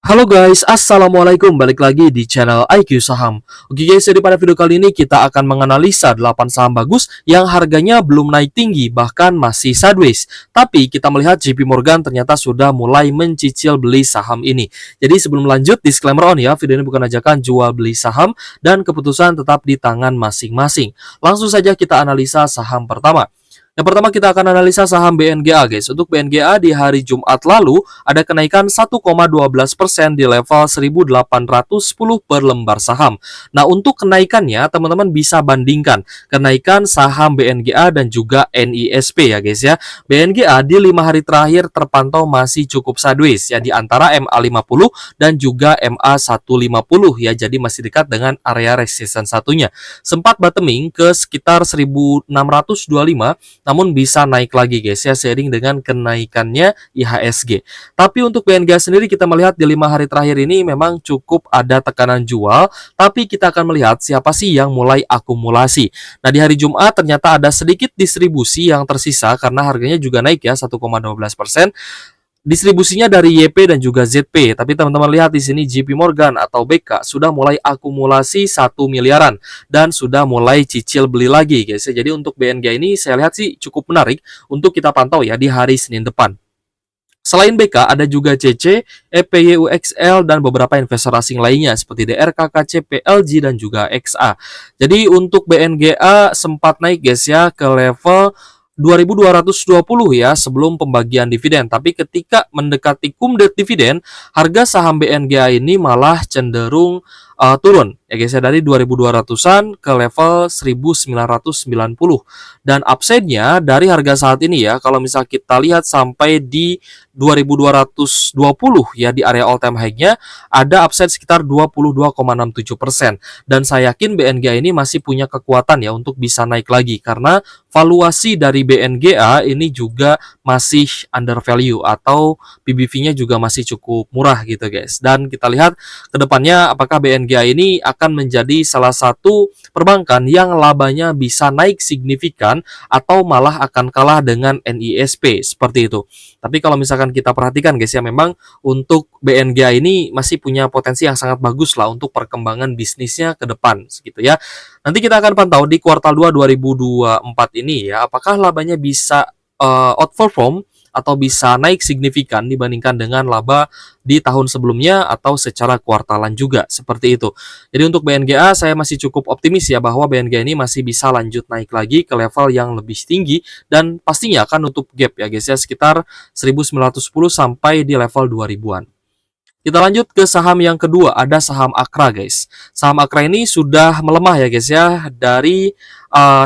Halo guys, assalamualaikum. Balik lagi di channel IQ Saham. Oke guys, jadi pada video kali ini kita akan menganalisa 8 saham bagus yang harganya belum naik tinggi, bahkan masih sideways. Tapi kita melihat JP Morgan ternyata sudah mulai mencicil beli saham ini. Jadi sebelum lanjut, disclaimer on ya, video ini bukan ajakan jual beli saham dan keputusan tetap di tangan masing-masing. Langsung saja kita analisa saham pertama. Yang pertama kita akan analisa saham BNGA guys. Untuk BNGA di hari Jumat lalu ada kenaikan 1,12% di level 1810 per lembar saham. Nah, untuk kenaikannya teman-teman bisa bandingkan kenaikan saham BNGA dan juga NISP ya guys ya. BNGA di 5 hari terakhir terpantau masih cukup sideways ya di antara MA50 dan juga MA150 ya. Jadi masih dekat dengan area resistance satunya. Sempat bottoming ke sekitar 1625 namun bisa naik lagi guys ya seiring dengan kenaikannya IHSG. Tapi untuk BNGA sendiri kita melihat di 5 hari terakhir ini memang cukup ada tekanan jual, tapi kita akan melihat siapa sih yang mulai akumulasi. Nah, di hari Jumat ternyata ada sedikit distribusi yang tersisa karena harganya juga naik ya 1,12%. Distribusinya dari YP dan juga ZP, tapi teman-teman lihat di sini JP Morgan atau BK sudah mulai akumulasi 1 miliaran dan sudah mulai cicil beli lagi guys. Jadi untuk BNG ini saya lihat sih cukup menarik untuk kita pantau ya di hari Senin depan. Selain BK, ada juga CC, EPYUXL, dan beberapa investor asing lainnya seperti DRKKC, PLG, dan juga XA. Jadi untuk BNGA sempat naik guys ya ke level 2220 ya sebelum pembagian dividen. Tapi ketika mendekati kumdet dividen, harga saham BNGA ini malah cenderung turun ya guys ya dari 2200-an ke level 1990. Dan upside-nya dari harga saat ini ya kalau misal kita lihat sampai di 2220 ya di area all time high-nya ada upside sekitar 22,67%. Dan saya yakin BNGA ini masih punya kekuatan ya untuk bisa naik lagi karena valuasi dari BNGA ini juga masih under value atau PBV-nya juga masih cukup murah gitu guys. Dan kita lihat ke depannya apakah BNGA ini akan menjadi salah satu perbankan yang labanya bisa naik signifikan atau malah akan kalah dengan NISP seperti itu. Tapi kalau misalkan kita perhatikan guys ya memang untuk BNGA ini masih punya potensi yang sangat bagus lah untuk perkembangan bisnisnya ke depan segitu ya. Nanti kita akan pantau di kuartal 2 2024 ini ya apakah labanya bisa outperform atau bisa naik signifikan dibandingkan dengan laba di tahun sebelumnya atau secara kuartalan juga seperti itu. Jadi untuk BNGA saya masih cukup optimis ya bahwa BNGA ini masih bisa lanjut naik lagi ke level yang lebih tinggi dan pastinya akan nutup gap ya guys ya sekitar 1910 sampai di level 2000-an. Kita lanjut ke saham yang kedua, ada saham Akra guys. Saham Akra ini sudah melemah ya guys ya dari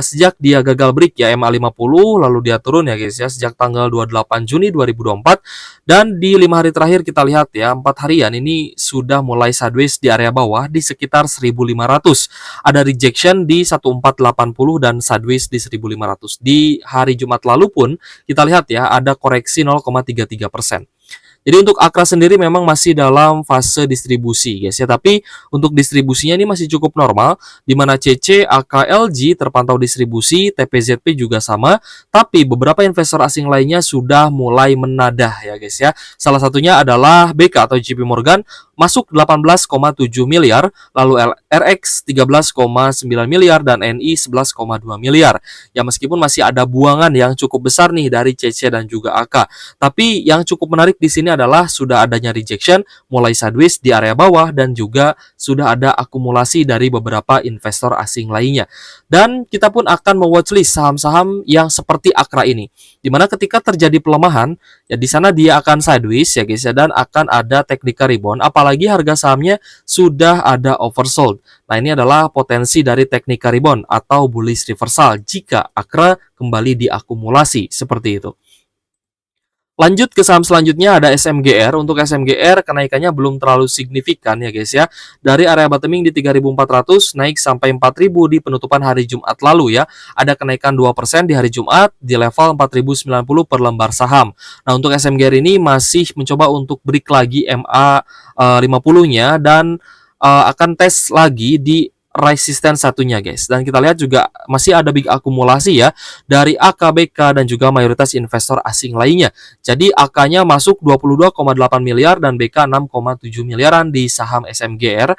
sejak dia gagal break ya MA50 lalu dia turun ya guys ya sejak tanggal 28 Juni 2024 dan di 5 hari terakhir kita lihat ya 4 harian ini sudah mulai sideways di area bawah di sekitar 1500. Ada rejection di 1480 dan sideways di 1500. Di hari Jumat lalu pun kita lihat ya ada koreksi 0,33%. Jadi untuk Akra sendiri memang masih dalam fase distribusi guys ya, tapi untuk distribusinya ini masih cukup normal di mana CC, AKLG terpantau distribusi, TPZP juga sama, tapi beberapa investor asing lainnya sudah mulai menadah ya guys ya. Salah satunya adalah BK atau JP Morgan masuk 18,7 miliar, lalu RX 13,9 miliar dan NI 11,2 miliar. Ya meskipun masih ada buangan yang cukup besar nih dari CC dan juga AK. Tapi yang cukup menarik di sini adalah sudah adanya rejection mulai sideways di area bawah dan juga sudah ada akumulasi dari beberapa investor asing lainnya. Dan kita pun akan mewatchlist saham-saham yang seperti Akra ini. Dimana ketika terjadi pelemahan, ya di sana dia akan sideways ya guys ya dan akan ada technical rebound apalagi harga sahamnya sudah ada oversold. Nah, ini adalah potensi dari technical rebound atau bullish reversal jika Akra kembali diakumulasi seperti itu. Lanjut ke saham selanjutnya ada SMGR. Untuk SMGR kenaikannya belum terlalu signifikan ya guys ya. Dari area bottoming di 3.400 naik sampai 4.000 di penutupan hari Jumat lalu ya. Ada kenaikan 2% di hari Jumat di level 4.090 per lembar saham. Nah, untuk SMGR ini masih mencoba untuk break lagi MA 50-nya dan akan tes lagi di resisten satunya guys. Dan kita lihat juga masih ada big akumulasi ya dari AKBK dan juga mayoritas investor asing lainnya. Jadi AK-nya masuk 22,8 miliar dan BK 6,7 miliaran di saham SMGR.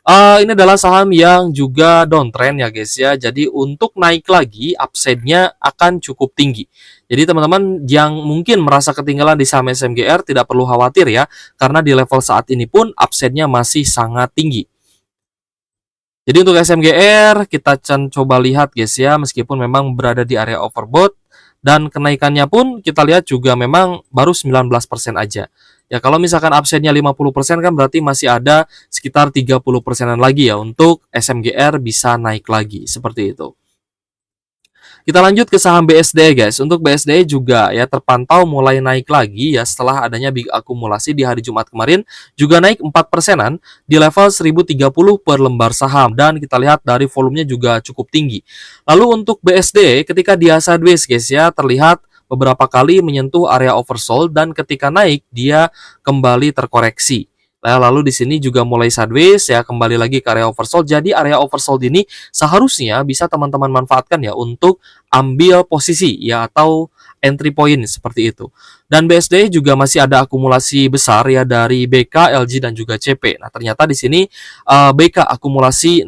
Ini adalah saham yang juga downtrend ya guys ya. Jadi untuk naik lagi upside-nya akan cukup tinggi. Jadi teman-teman yang mungkin merasa ketinggalan di saham SMGR tidak perlu khawatir ya, karena di level saat ini pun upside-nya masih sangat tinggi. Jadi untuk SMGR kita coba lihat guys ya, meskipun memang berada di area overbought dan kenaikannya pun kita lihat juga memang baru 19% aja. Ya kalau misalkan upside-nya 50% kan berarti masih ada sekitar 30%-an lagi ya untuk SMGR bisa naik lagi seperti itu. Kita lanjut ke saham BSD guys. Untuk BSD juga ya terpantau mulai naik lagi ya setelah adanya big akumulasi di hari Jumat kemarin, juga naik 4%-an di level 1030 per lembar saham dan kita lihat dari volumenya juga cukup tinggi. Lalu untuk BSD ketika dia sideways guys ya terlihat beberapa kali menyentuh area oversold dan ketika naik dia kembali terkoreksi. Nah, lalu di sini juga mulai sideways ya kembali lagi ke area oversold. Jadi area oversold ini seharusnya bisa teman-teman manfaatkan ya untuk ambil posisi ya atau entry point seperti itu. Dan BSD juga masih ada akumulasi besar ya dari BK, LG dan juga CP. Nah, ternyata di sini BK akumulasi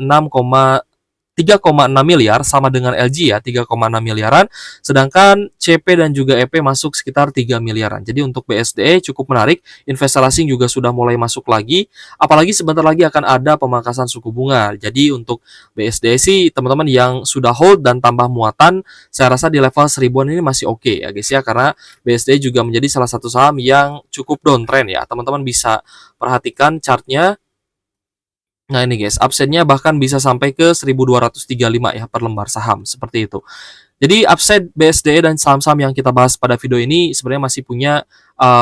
3,6 miliar sama dengan LG ya 3,6 miliaran, sedangkan CP dan juga EP masuk sekitar 3 miliaran. Jadi untuk BSD cukup menarik, investor asing juga sudah mulai masuk lagi, apalagi sebentar lagi akan ada pemangkasan suku bunga. Jadi untuk BSD sih teman-teman yang sudah hold dan tambah muatan, saya rasa di level 1000-an ini masih oke ya guys ya, karena BSD juga menjadi salah satu saham yang cukup downtrend ya. Teman-teman bisa perhatikan chartnya. Nah ini guys, upside-nya bahkan bisa sampai ke 1235 ya per lembar saham, seperti itu. Jadi upside BSD dan saham-saham yang kita bahas pada video ini sebenarnya masih punya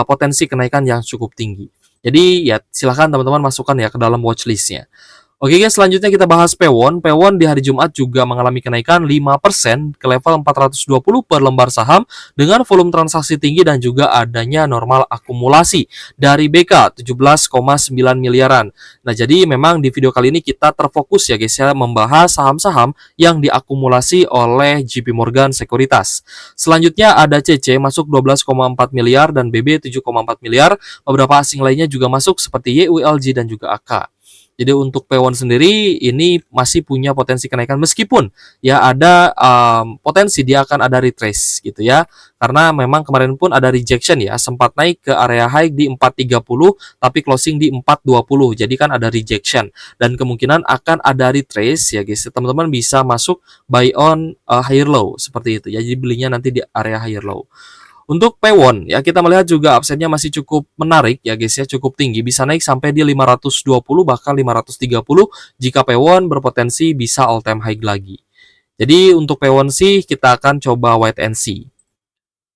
potensi kenaikan yang cukup tinggi. Jadi ya silahkan teman-teman masukkan ya ke dalam watchlist-nya. Oke guys, selanjutnya kita bahas Pewon. Pewon di hari Jumat juga mengalami kenaikan 5% ke level 420 per lembar saham dengan volume transaksi tinggi dan juga adanya normal akumulasi dari BK 17,9 miliaran. Nah, jadi memang di video kali ini kita terfokus ya guys ya membahas saham-saham yang diakumulasi oleh JP Morgan Sekuritas. Selanjutnya ada CC masuk 12,4 miliar dan BB 7,4 miliar. Beberapa asing lainnya juga masuk seperti YULG dan juga AK. Jadi untuk Pewon sendiri ini masih punya potensi kenaikan meskipun ya ada potensi dia akan ada retrace gitu ya. Karena memang kemarin pun ada rejection ya, sempat naik ke area high di 430 tapi closing di 420. Jadi kan ada rejection dan kemungkinan akan ada retrace ya guys. Teman-teman bisa masuk buy on higher low seperti itu ya. Jadi belinya nanti di area higher low. Untuk Pewon ya kita melihat juga upside-nya masih cukup menarik ya guys ya, cukup tinggi, bisa naik sampai di 520 bahkan 530 jika Pewon berpotensi bisa all time high lagi. Jadi untuk Pewon sih kita akan coba wait and see.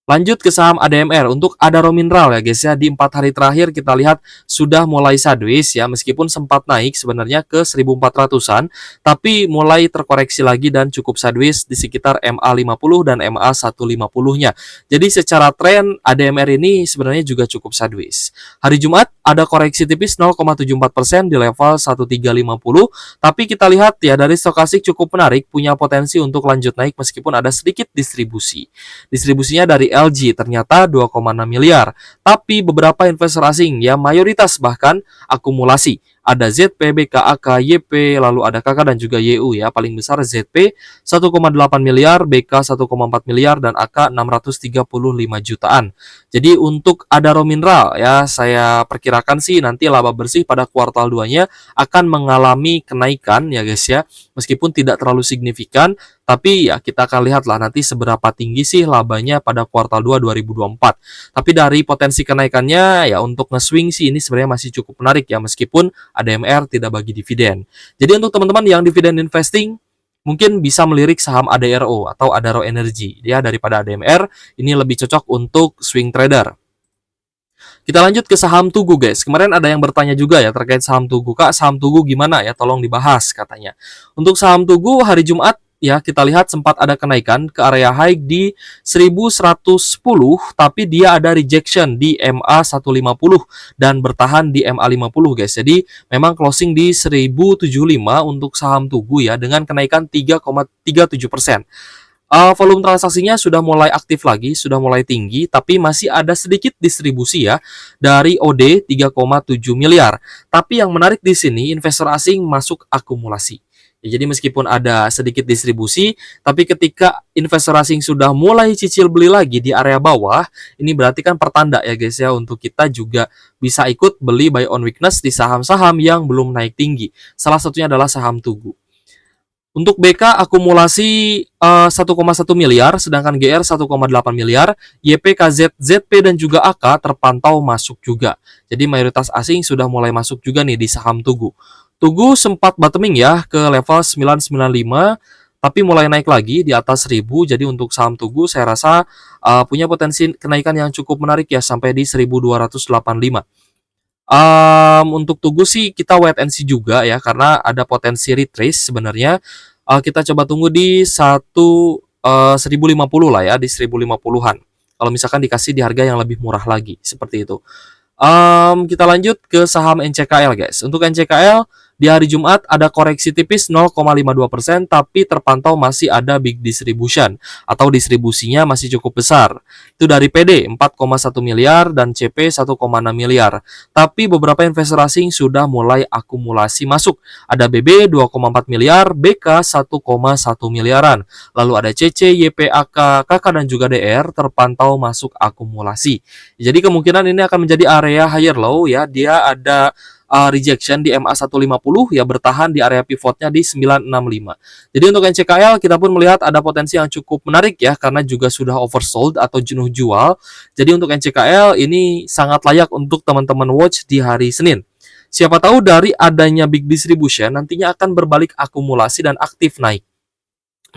Lanjut ke saham ADMR. Untuk Adaro Mineral ya guys ya, di 4 hari terakhir kita lihat sudah mulai sideways ya, meskipun sempat naik sebenarnya ke 1400-an, tapi mulai terkoreksi lagi dan cukup sideways di sekitar MA50 dan MA150-nya. Jadi secara tren ADMR ini sebenarnya juga cukup sideways. Hari Jumat ada koreksi tipis 0,74% di level 1350, tapi kita lihat ya dari stokastik cukup menarik, punya potensi untuk lanjut naik meskipun ada sedikit distribusi. Distribusinya dari LG ternyata 2,6 miliar. Tapi beberapa investor asing ya mayoritas bahkan akumulasi. Ada ZP, BKAK, YP, lalu ada KK dan juga YU ya. Paling besar ZP 1,8 miliar, BK 1,4 miliar dan AK 635 jutaan. Jadi untuk Adaro Mineral ya saya perkirakan sih nanti laba bersih pada kuartal 2-nya akan mengalami kenaikan ya guys ya. Meskipun tidak terlalu signifikan, tapi ya kita akan lihatlah nanti seberapa tinggi sih labanya pada kuartal 2 2024. Tapi dari potensi kenaikannya ya untuk nge-swing sih ini sebenarnya masih cukup menarik ya meskipun ADMR tidak bagi dividen. Jadi untuk teman-teman yang dividen investing mungkin bisa melirik saham ADRO atau Adaro Energy ya daripada ADMR, ini lebih cocok untuk swing trader. Kita lanjut ke saham Tugu guys. Kemarin ada yang bertanya juga ya terkait saham Tugu. Kak, saham Tugu gimana ya? Tolong dibahas katanya. Untuk saham Tugu hari Jumat ya kita lihat sempat ada kenaikan ke area high di 1110, tapi dia ada rejection di MA 150 dan bertahan di MA 50 guys. Jadi memang closing di 1075 untuk saham Tugu ya dengan kenaikan 3,37%. Volume transaksinya sudah mulai aktif lagi, sudah mulai tinggi, tapi masih ada sedikit distribusi ya dari OD 3,7 miliar. Tapi yang menarik di sini investor asing masuk akumulasi. Ya, jadi meskipun ada sedikit distribusi, tapi ketika investor asing sudah mulai cicil beli lagi di area bawah, ini berarti kan pertanda ya guys ya untuk kita juga bisa ikut beli buy on weakness di saham-saham yang belum naik tinggi. Salah satunya adalah saham Tugu. Untuk BK akumulasi 1,1 miliar, sedangkan GR 1,8 miliar, YP, KZ, ZP, dan juga AK terpantau masuk juga. Jadi mayoritas asing sudah mulai masuk juga nih di saham Tugu. Tugu sempat bottoming ya ke level 995, tapi mulai naik lagi di atas 1000. Jadi untuk saham Tugu saya rasa punya potensi kenaikan yang cukup menarik ya sampai di 1285. Untuk Tugu sih kita wait and see juga ya karena ada potensi retrace sebenarnya. Kita coba tunggu di 1050 lah ya, di 1050-an. Kalau misalkan dikasih di harga yang lebih murah lagi seperti itu. Kita lanjut ke saham NCKL guys. Untuk NCKL di hari Jumat ada koreksi tipis 0,52%, tapi terpantau masih ada big distribution atau distribusinya masih cukup besar. Itu dari PD 4,1 miliar dan CP 1,6 miliar. Tapi beberapa investor asing sudah mulai akumulasi masuk. Ada BB 2,4 miliar, BK 1,1 miliaran. Lalu ada CC, YPAK, KK dan juga DR terpantau masuk akumulasi. Jadi kemungkinan ini akan menjadi area higher low ya. Dia ada rejection di MA 150 ya bertahan di area pivotnya di 965. Jadi untuk NCKL kita pun melihat ada potensi yang cukup menarik ya karena juga sudah oversold atau jenuh jual. Jadi untuk NCKL ini sangat layak untuk teman-teman watch di hari Senin. Siapa tahu dari adanya big distribution nantinya akan berbalik akumulasi dan aktif naik.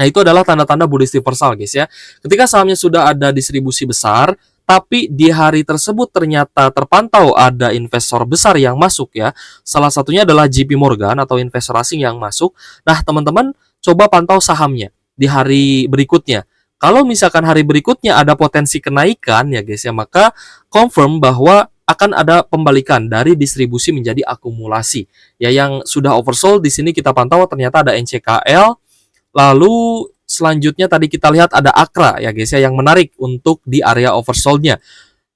Nah, itu adalah tanda-tanda bullish reversal guys ya. Ketika sahamnya sudah ada distribusi besar, tapi di hari tersebut ternyata terpantau ada investor besar yang masuk ya. Salah satunya adalah JP Morgan atau investor asing yang masuk. Nah, teman-teman coba pantau sahamnya di hari berikutnya. Kalau misalkan hari berikutnya ada potensi kenaikan ya guys ya, maka confirm bahwa akan ada pembalikan dari distribusi menjadi akumulasi. Ya, yang sudah oversold di sini kita pantau ternyata ada NCKL. Lalu selanjutnya tadi kita lihat ada Akra ya guys ya yang menarik untuk di area oversold-nya.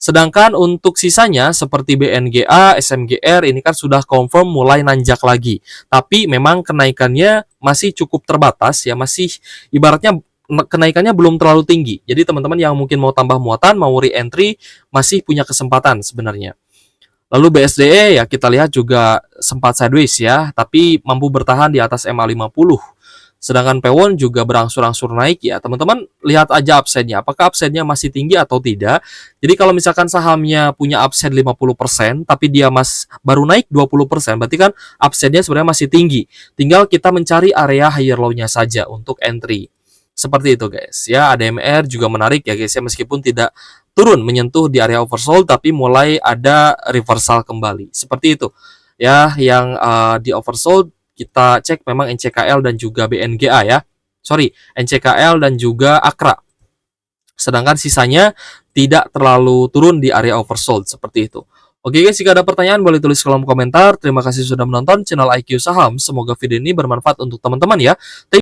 Sedangkan untuk sisanya seperti BNGA, SMGR ini kan sudah confirm mulai nanjak lagi. Tapi memang kenaikannya masih cukup terbatas ya, masih ibaratnya kenaikannya belum terlalu tinggi. Jadi teman-teman yang mungkin mau tambah muatan, mau re-entry masih punya kesempatan sebenarnya. Lalu BSDE ya kita lihat juga sempat sideways ya, tapi mampu bertahan di atas MA 50. Sedangkan Pewon juga berangsur-angsur naik ya. Teman-teman lihat aja upside-nya. Apakah upside-nya masih tinggi atau tidak. Jadi kalau misalkan sahamnya punya upside 50%, tapi dia baru naik 20%, berarti kan upside-nya sebenarnya masih tinggi. Tinggal kita mencari area higher low-nya saja untuk entry. Seperti itu guys. Ya, ADMR juga menarik ya guys ya. Meskipun tidak turun menyentuh di area oversold, tapi mulai ada reversal kembali. Seperti itu. Ya, yang di oversold kita cek memang NCKL dan juga BNGA ya. Sorry, NCKL dan juga Akra. Sedangkan sisanya tidak terlalu turun di area oversold seperti itu. Oke guys, jika ada pertanyaan boleh tulis kolom komentar. Terima kasih sudah menonton channel IQ Saham. Semoga video ini bermanfaat untuk teman-teman ya.